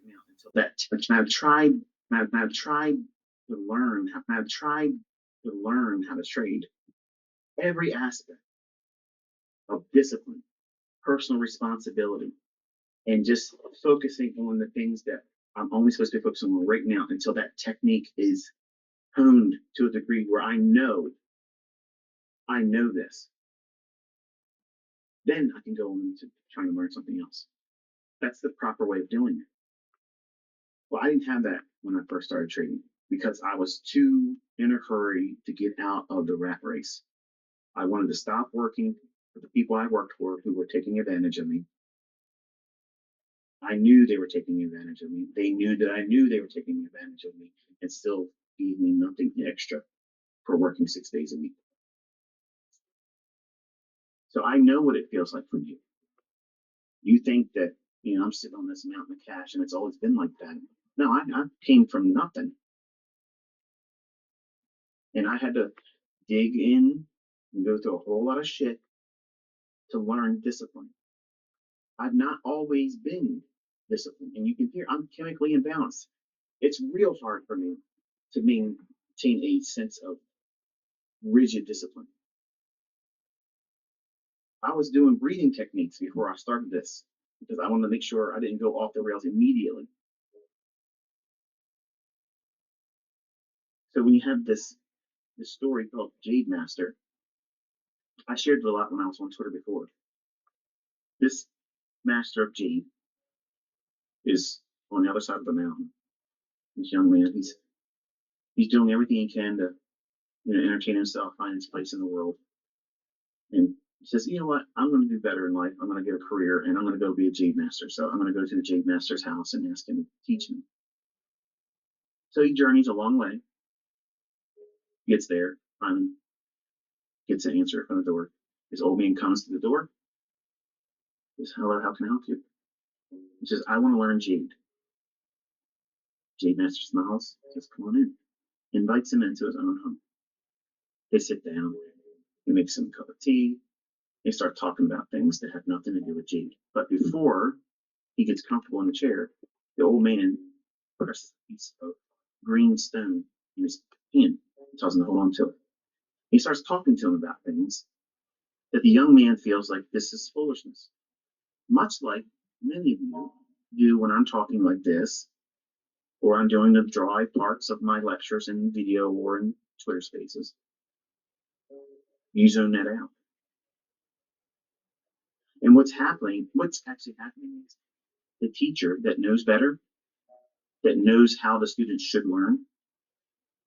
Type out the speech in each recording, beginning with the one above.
now until that. I've tried to learn. I've tried to learn how to trade every aspect of discipline, personal responsibility, and just focusing on the things that I'm only supposed to be focusing on right now until that technique is honed to a degree where I know this. Then I can go on to trying to learn something else. That's the proper way of doing it. Well, I didn't have that when I first started trading because I was too in a hurry to get out of the rat race. I wanted to stop working for the people I worked for who were taking advantage of me. I knew they were taking advantage of me. They knew that I knew they were taking advantage of me and still gave me nothing extra for working 6 days a week. So I know what it feels like for you. You think that, I'm sitting on this mountain of cash and it's always been like that. No, I came from nothing. And I had to dig in and go through a whole lot of shit to learn discipline. I've not always been disciplined. And you can hear I'm chemically imbalanced. It's real hard for me to maintain a sense of rigid discipline. I was doing breathing techniques before I started this because I wanted to make sure I didn't go off the rails immediately. So when you have this story called Jade Master, I shared it a lot when I was on Twitter before. This master of Jade is on the other side of the mountain. This young man, he's doing everything he can to entertain himself, find his place in the world. And he says, you know what, I'm going to do better in life. I'm going to get a career and I'm going to go be a Jade Master. So I'm going to go to the Jade Master's house and ask him to teach me. So he journeys a long way, gets there, finally gets an answer from the door. His old man comes to the door. He says, hello, how can I help you? He says, I want to learn Jade. Jade Master smiles, says, come on in. Invites him into his own home. They sit down. He makes him a cup of tea. They start talking about things that have nothing to do with Jade. But before he gets comfortable in the chair, the old man presses a piece of green stone in his hand and tells him to hold on to it. He starts talking to him about things that the young man feels like this is foolishness. Much like many of you do when I'm talking like this, or I'm doing the dry parts of my lectures in video or in Twitter spaces. You zone that out. And what's actually happening is the teacher that knows better, that knows how the students should learn,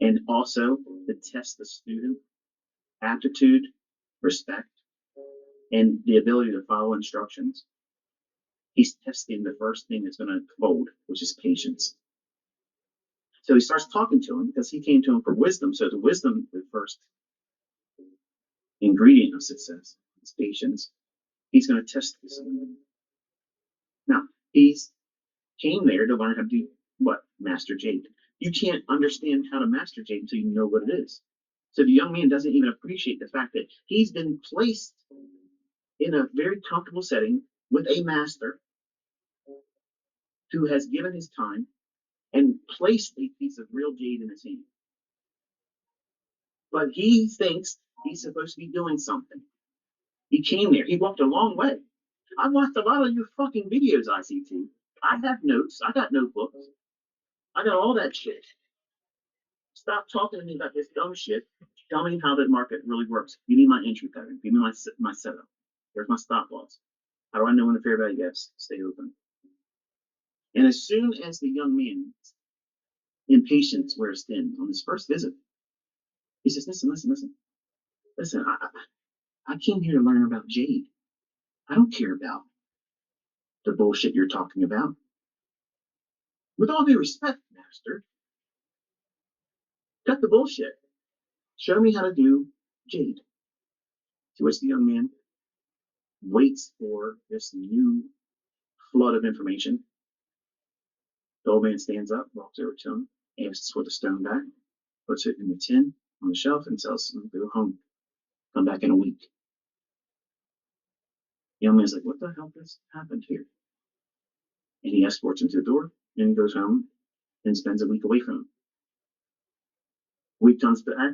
and also to test the student aptitude, respect, and the ability to follow instructions. He's testing the first thing that's going to fold, which is patience. So he starts talking to him because he came to him for wisdom. So the wisdom, the first ingredient of success, is patience. He's going to test this. Now, he's came there to learn how to do what? Master Jade. You can't understand how to master Jade until you know what it is. So the young man doesn't even appreciate the fact that he's been placed in a very comfortable setting with a master who has given his time and placed a piece of real jade in his hand. But he thinks he's supposed to be doing something. He came there. He walked a long way. I watched a lot of your fucking videos, ICT. I have notes. I got notebooks. I got all that shit. Stop talking to me about this dumb shit. Tell me how the market really works. Give me my entry pattern. Give me my setup. There's my stop loss. How do I know when the fair value gaps stay open? And as soon as the young man's impatience wears thin on his first visit, he says, listen, I came here to learn about Jade. I don't care about the bullshit you're talking about. With all due respect, master, cut the bullshit. Show me how to do Jade. To which the young man waits for this new flood of information. The old man stands up, walks over to him, asks for the stone back, puts it in the tin on the shelf, and tells him to go home. Come back in a week. The young man's like, what the hell just happened here? And he escorts him to the door, and he goes home and spends a week away from him. Week comes back,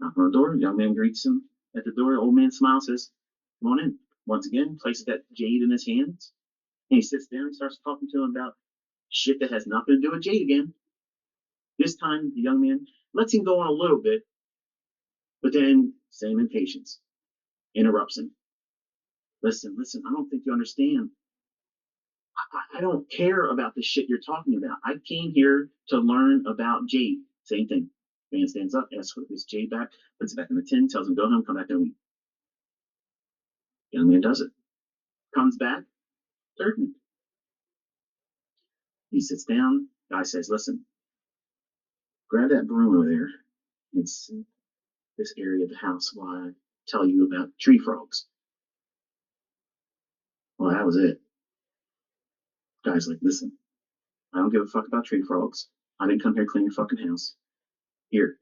knock on the door, young man greets him at the door, old man smiles, says, come on in. Once again, places that jade in his hands, and he sits down and starts talking to him about shit that has nothing to do with jade again. This time, the young man lets him go on a little bit, but then, same impatience, interrupts him. Listen, I don't think you understand. I don't care about the shit you're talking about. I came here to learn about jade. Same thing. Man stands up, asks for his jade back, puts it back in the tin, tells him, go home, come back in a week. Young man does it. Comes back, third week. He sits down. Guy says, listen, grab that broom over there. It's this area of the house while I tell you about tree frogs. Well, that was it. Guy's like, listen, I don't give a fuck about tree frogs. I didn't come here to clean your fucking house. Here,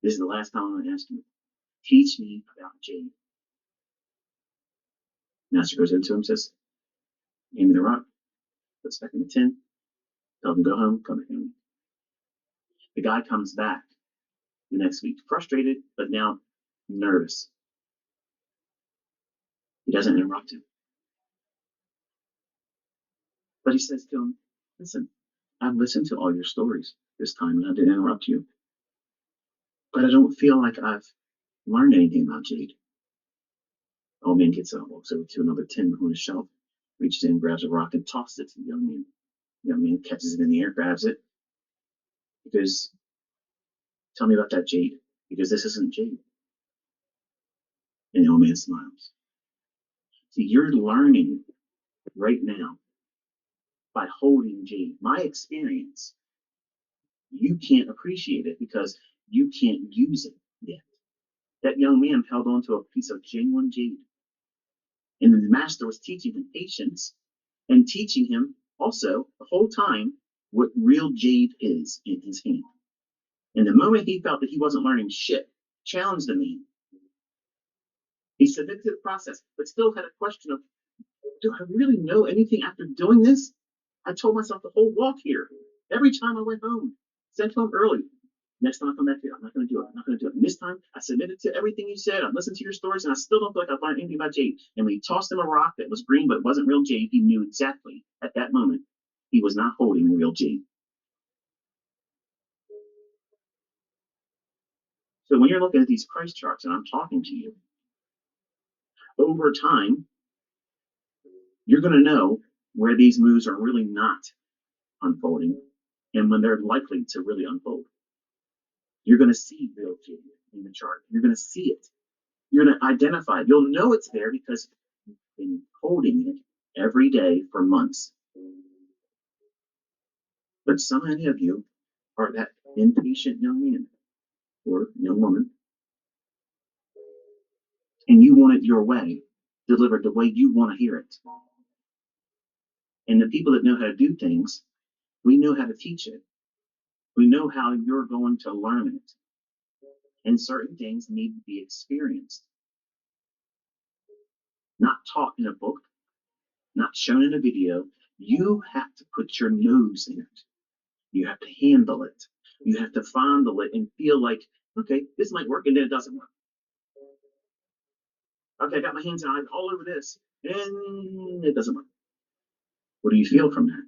this is the last time I'm going to ask you. Teach me about jade. Master goes into him, says, hand me the rock, puts it back in the tin, tell him to go home, come back in. The guy comes back the next week, frustrated, but now nervous. He doesn't interrupt him. But he says to him, listen, I've listened to all your stories this time and I didn't interrupt you. But I don't feel like I've learned anything about jade. The old man gets up, walks over to another tin on the shelf, reaches in, grabs a rock, and tosses it to the young man. The young man catches it in the air, grabs it. He goes, tell me about that jade, because this isn't jade. And the old man smiles. See, you're learning right now by holding jade. My experience, you can't appreciate it because you can't use it yet. That young man held on to a piece of genuine jade. And the master was teaching him patience and teaching him also the whole time what real jade is in his hand. And the moment he felt that he wasn't learning shit, challenged the man. He submitted to the process, but still had a question of, do I really know anything after doing this? I told myself the whole walk here. Every time I went home, sent home early. Next time I come back here, I'm not going to do it. I'm not going to do it. And this time, I submitted to everything you said. I listened to your stories, and I still don't feel like I've learned anything about jade. And when he tossed him a rock that was green but wasn't real jade, he knew exactly at that moment he was not holding real jade. So when you're looking at these price charts and I'm talking to you, over time, you're going to know where these moves are really not unfolding and when they're likely to really unfold. You're going to see real jade in the chart. You're going to see it. You're going to identify it. You'll know it's there because you've been holding it every day for months. But so many of you are that impatient young man or young woman, and you want it your way, delivered the way you want to hear it. And the people that know how to do things, we know how to teach it. We know how you're going to learn it. And certain things need to be experienced, not taught in a book, not shown in a video. You have to put your nose in it. You have to handle it. You have to fondle it and feel like, okay, this might work, and then it doesn't work. Okay, I got my hands and eyes all over this, and it doesn't work. What do you feel from that?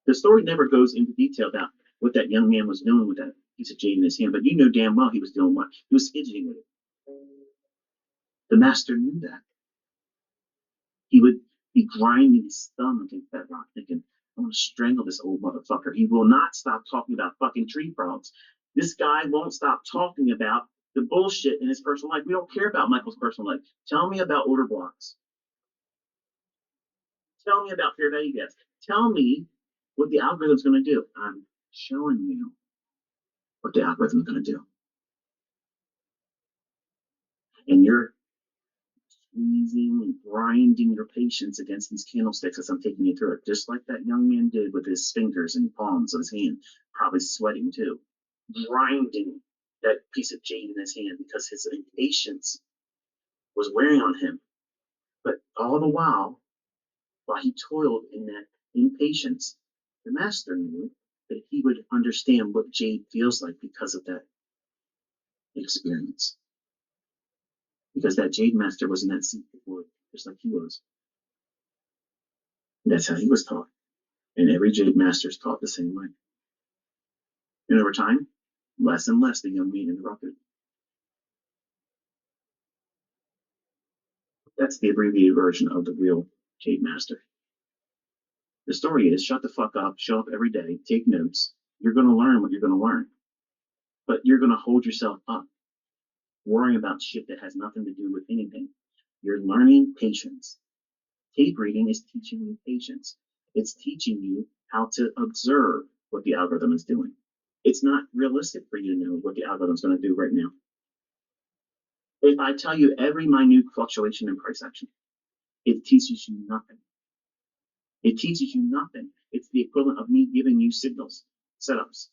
The story never goes into detail about what that young man was doing with that piece of jade in his hand, but you know damn well he was doing what? He was fidgeting with it. The master knew that. He would be grinding his thumb against that rock, thinking, I'm going to strangle this old motherfucker. He will not stop talking about fucking tree frogs. This guy won't stop talking about the bullshit in his personal life. We don't care about Michael's personal life. Tell me about order blocks. Tell me about fair value gaps. Tell me what the algorithm's going to do. I'm showing you what the algorithm's going to do. And you're squeezing and grinding your patience against these candlesticks as I'm taking you through it, just like that young man did with his fingers and palms of his hand, probably sweating too, grinding that piece of jade in his hand because his impatience was wearing on him. But all the while, While he toiled in that impatience, the master knew that he would understand what jade feels like because of that experience. Because that jade master was in that seat before, just like he was. And that's how he was taught. And every jade master is taught the same way. And over time, less and less the young man interrupted. That's the abbreviated version of the real jade master. The story is shut the fuck up, show up every day, take notes. You're going to learn what you're going to learn. But you're going to hold yourself up, worrying about shit that has nothing to do with anything. You're learning patience. Tape reading is teaching you patience. It's teaching you how to observe what the algorithm is doing. It's not realistic for you to know what the algorithm is going to do right now. If I tell you every minute fluctuation in price action, it teaches you nothing. It teaches you nothing. It's the equivalent of me giving you signals, setups.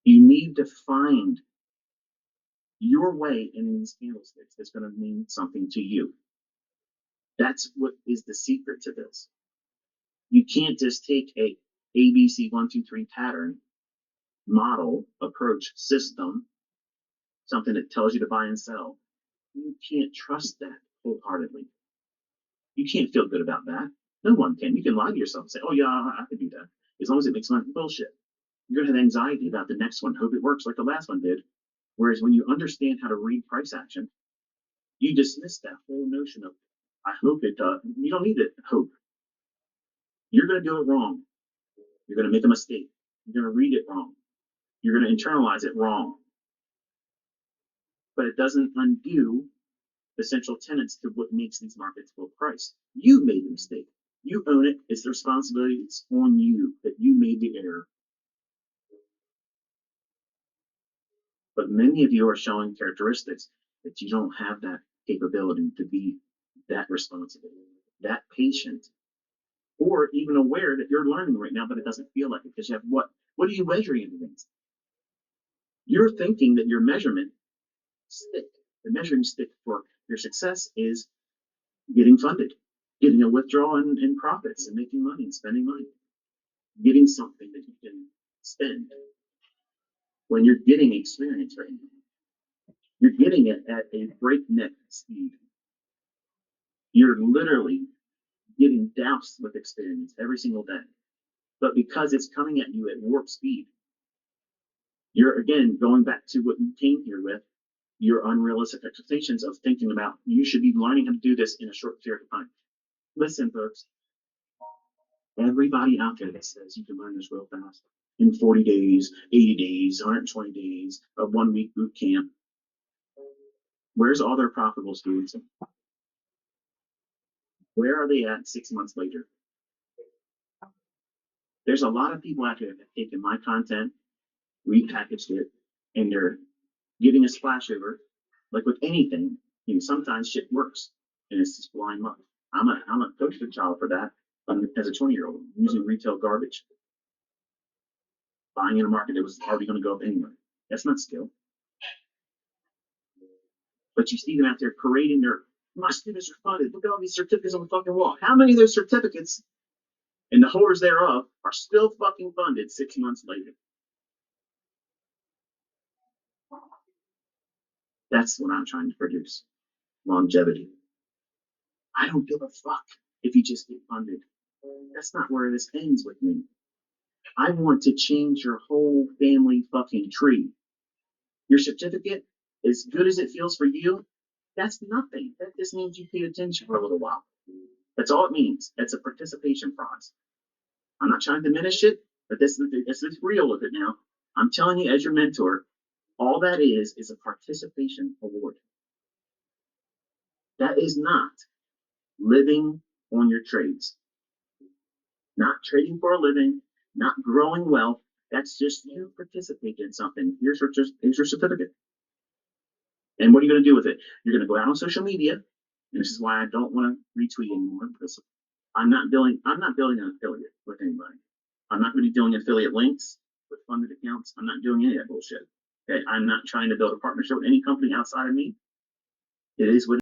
You need to find your way in these candlesticks that's going to mean something to you. That's what is the secret to this. You can't just take a ABC 1, 2, 3 pattern, model, approach, system, something that tells you to buy and sell. You can't trust that wholeheartedly. You can't feel good about that. No one can. You can lie to yourself and say, oh yeah, I can do that. As long as it makes money. Bullshit. You're going to have anxiety about the next one. Hope it works like the last one did. Whereas when you understand how to read price action, you dismiss that whole notion of, I hope it does. You don't need to hope. You're going to do it wrong. You're going to make a mistake. You're going to read it wrong. You're going to internalize it wrong. But it doesn't undo the central tenets to what makes these markets full price. You made the mistake. You own it. It's the responsibility. It's on you that you made the error. But many of you are showing characteristics that you don't have that capability to be that responsible, that patient, or even aware that you're learning right now, but it doesn't feel like it because you have what? What are you measuring against? You're thinking that your measurement stick, the measuring stick for your success is getting funded, getting a withdrawal in profits and making money and spending money, getting something that you can spend. When you're getting experience right now, you're getting it at a breakneck speed. You're literally getting doused with experience every single day. But because it's coming at you at warp speed, you're again going back to what you came here with, your unrealistic expectations of thinking about you should be learning how to do this in a short period of time. Listen, folks, everybody out there that says you can learn this real fast in 40 days, 80 days, 120 days, a 1 week boot camp, where's all their profitable students? Where are they at 6 months later? There's a lot of people out there that have taken my content, repackaged it, and they're giving a splash over. Like with anything, sometimes shit works, and it's just blind luck. I'm a poster child for that. As a 20-year-old, using retail garbage, buying in a market that was already going to go up anyway. That's not skill. But you see them out there parading their, my students are funded. Look at all these certificates on the fucking wall. How many of those certificates and the holders thereof are still fucking funded 6 months later? That's what I'm trying to produce. Longevity. I don't give a fuck if you just get funded. That's not where this ends with me. I want to change your whole family fucking tree. Your certificate, as good as it feels for you, that's nothing. That just means you paid attention for a little while. That's all it means. It's a participation prize. I'm not trying to diminish it, but this is real with it now. I'm telling you as your mentor, all that is a participation award. That is not living on your trades. Not trading for a living, not growing wealth. That's just you participating in something. Here's your certificate. And what are you going to do with it? You're going to go out on social media, and this is why I don't want to retweet anymore, because I'm not building an affiliate with anybody. I'm not going to be doing affiliate links with funded accounts. I'm not doing any of that bullshit. Okay? I'm not trying to build a partnership with any company outside of me. It is what